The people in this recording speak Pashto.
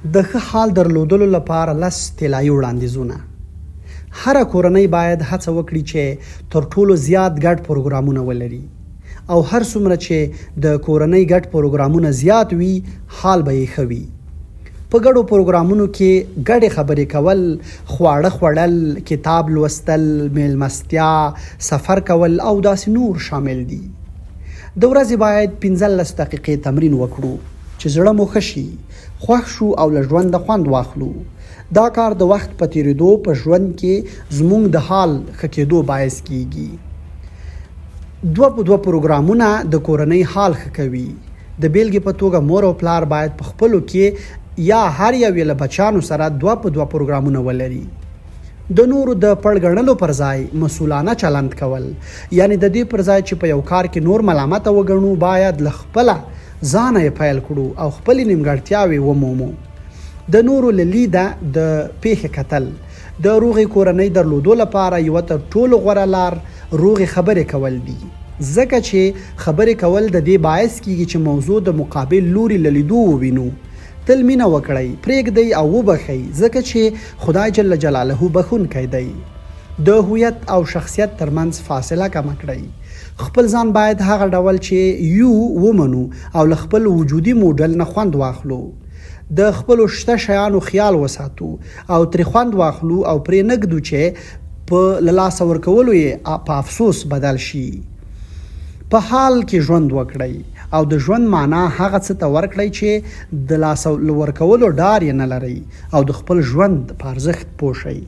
د ښه حال درلودلو لپاره 10 طلایي وړاندیزونه. هره کورنۍ باید هڅه وکړي چې تر ټولو زیات ګډ پروګرامونه ولري او هر څومره چې د کورنۍ ګډ پروګرامونه زیات وي حال به یې ښه وي. په ګډو پروګرامونو کې ګډې خبرې کول، خواړه خوړل، کتاب لوستل، میلمستیا، سفر کول او داسې نور شامل دي. د ورځې باید 15 دقیقې تمرین وکړو چې زړه مو ښه شي، خوښ شو او له ژونده خوند واخلو. دا کار د وخت په تیریدو په ژوند کې زموږ د حال ښه کېدو باعث کیږي. 2 پروګرامونه د کورنۍ حال ښه کوي. د بیلګې په توګه مور او پلار باید په خپلو کې یا هر یو له بچانو سره 2 پروګرامونه ولري. د نورو د پړګړنلو پر ځای مسؤلانه چلند کول، یعنی د دې پر ځای چې په یو کار کې نور ملامت وګڼو باید له خپله ځانه یې پیل کړو او خپلې نیمګړتیاوې ومومو. د نورو له لیده د پیښې کتل د روغې کورنۍ درلودو لپاره یوه تر ټولو غوره لار روغې خبرې کول دي، ځکه چې خبرې کول د دې باعث کیږي چې موضوع د مقابل لوري له لیدو ووینو. تل مینه وکړئ، پرېږدئ او وبخئ، ځکه چې خدای جل جلاله بخښونکی دی. د هویت او شخصیت ترمنځ فاصله کمه کړئ. خپل ځان باید هغه ډول چې یو ومنو او له خپل وجودي موډل نه خوند واخلو. د خپلو شته شیانو خیال وساتو او ترې خوند واخلو او پرې نږدو چې په له لاسه ورکولو یې په افسوس بدل شي. په حال کې ژوند وکړئ او د ژوند معنا هغه څه ته ورکړئ چې د لاسه ورکولو ډار یې نه لرئ او د خپل ژوند په ارزښت پوه شئ.